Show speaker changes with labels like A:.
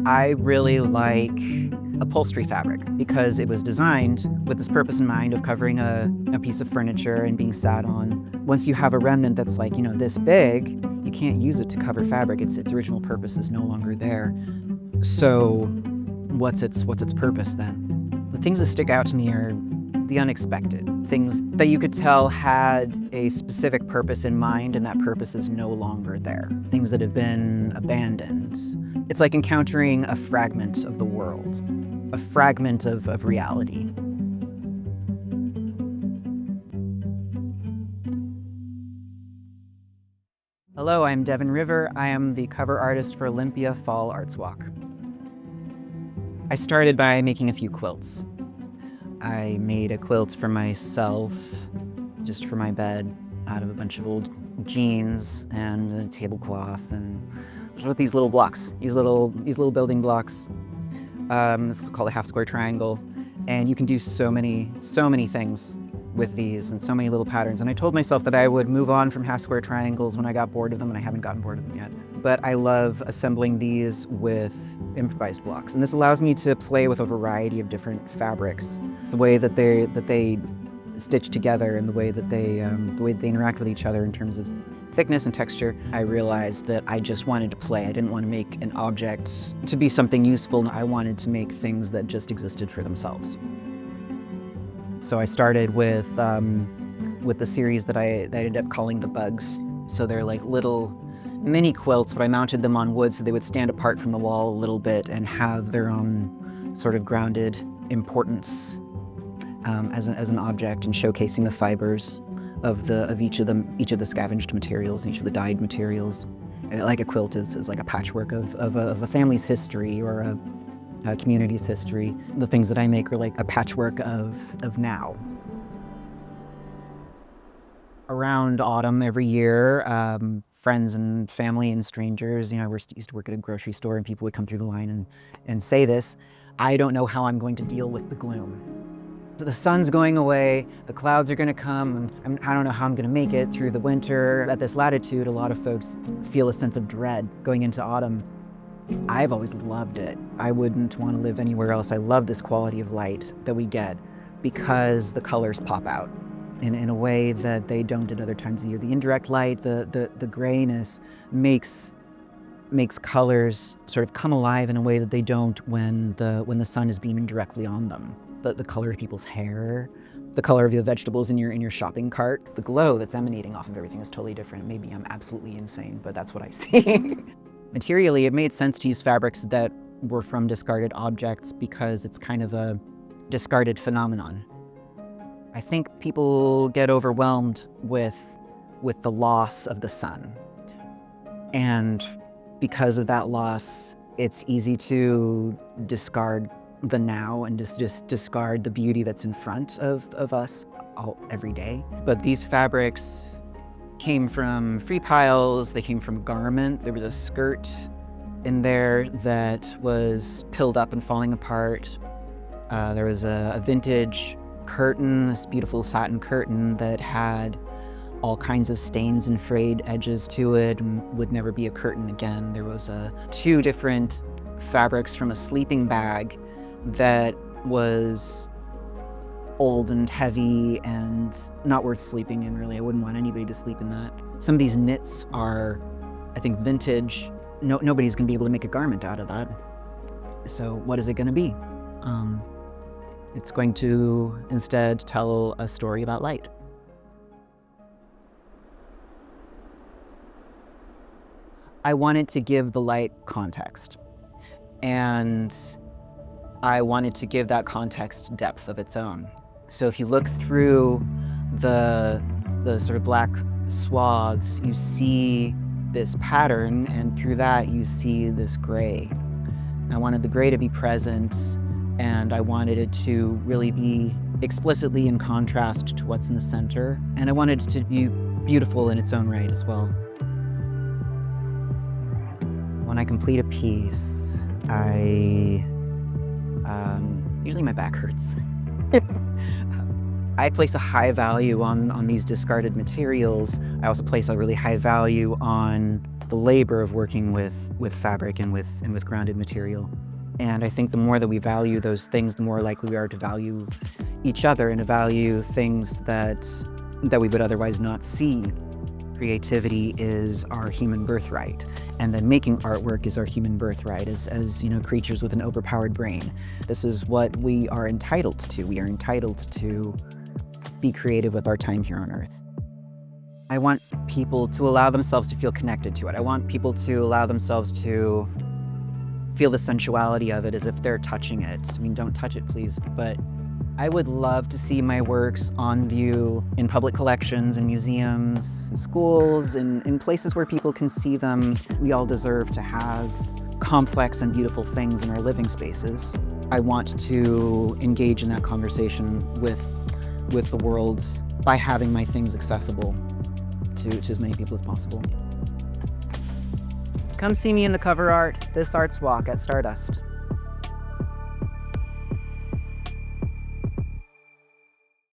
A: I really like upholstery fabric because it was designed with this purpose in mind of covering a piece of furniture and being sat on. Once you have a remnant that's like, this big, you can't use it to cover fabric. Its original purpose is no longer there. So what's its purpose then? The things that stick out to me are the unexpected. Things that you could tell had a specific purpose in mind and that purpose is no longer there. Things that have been abandoned. It's like encountering a fragment of the world, a fragment of reality. Hello, I'm Devin River. I am the cover artist for Olympia Fall Arts Walk. I started by making a few quilts. I made a quilt for myself, just for my bed, out of a bunch of old jeans and a tablecloth, and with these little blocks, these little building blocks. This is called a half square triangle, and you can do so many things with these and so many little patterns. And I told myself that I would move on from half square triangles when I got bored of them, and I haven't gotten bored of them yet. But I love assembling these with improvised blocks, and this allows me to play with a variety of different fabrics. It's the way that they stitch together and the way that they interact with each other in terms of thickness and texture. I realized that I just wanted to play. I didn't want to make an object to be something useful. I wanted to make things that just existed for themselves. So I started with the series that I ended up calling the bugs. So they're like little mini quilts, but I mounted them on wood so they would stand apart from the wall a little bit and have their own sort of grounded importance as an object, and showcasing the fibers of each of the scavenged materials, each of the dyed materials. Like a quilt is like a patchwork of a family's history or a community's history. The things that I make are like a patchwork of now. Around autumn every year, friends and family and strangers, I used to work at a grocery store, and people would come through the line and say this: I don't know how I'm going to deal with the gloom. The sun's going away, the clouds are going to come, and I don't know how I'm going to make it through the winter. At this latitude, a lot of folks feel a sense of dread going into autumn. I've always loved it. I wouldn't want to live anywhere else. I love this quality of light that we get because the colors pop out in a way that they don't at other times of year. The indirect light, the grayness makes colors sort of come alive in a way that they don't when the sun is beaming directly on them. The color of people's hair, the color of the vegetables in your shopping cart, the glow that's emanating off of everything is totally different. Maybe I'm absolutely insane, but that's what I see. Materially, it made sense to use fabrics that were from discarded objects because it's kind of a discarded phenomenon. I think people get overwhelmed with the loss of the sun. And because of that loss, it's easy to discard the now and just discard the beauty that's in front of us every day. But these fabrics came from free piles, they came from garment. There was a skirt in there that was pilled up and falling apart. There was a vintage curtain, this beautiful satin curtain that had all kinds of stains and frayed edges to it and would never be a curtain again. There was two different fabrics from a sleeping bag that was old and heavy and not worth sleeping in, really. I wouldn't want anybody to sleep in that. Some of these knits are, I think, vintage. Nobody's gonna be able to make a garment out of that. So what is it gonna be? It's going to instead tell a story about light. I wanted to give the light context, and I wanted to give that context depth of its own. So if you look through the sort of black swaths, you see this pattern, and through that you see this gray. I wanted the gray to be present, and I wanted it to really be explicitly in contrast to what's in the center, and I wanted it to be beautiful in its own right as well. When I complete a piece, usually my back hurts. I place a high value on these discarded materials. I also place a really high value on the labor of working with fabric and with grounded material. And I think the more that we value those things, the more likely we are to value each other and to value things that we would otherwise not see. Creativity is our human birthright, and then making artwork is our human birthright as you know, creatures with an overpowered brain. This is what we are entitled to. We are entitled to be creative with our time here on Earth. I want people to allow themselves to feel connected to it. I want people to allow themselves to feel the sensuality of it as if they're touching it. I mean, don't touch it, please, but I would love to see my works on view in public collections, in museums, in schools, in places where people can see them. We all deserve to have complex and beautiful things in our living spaces. I want to engage in that conversation with the world by having my things accessible to as many people as possible. Come see me in the cover art, This Art's Walk at Stardust.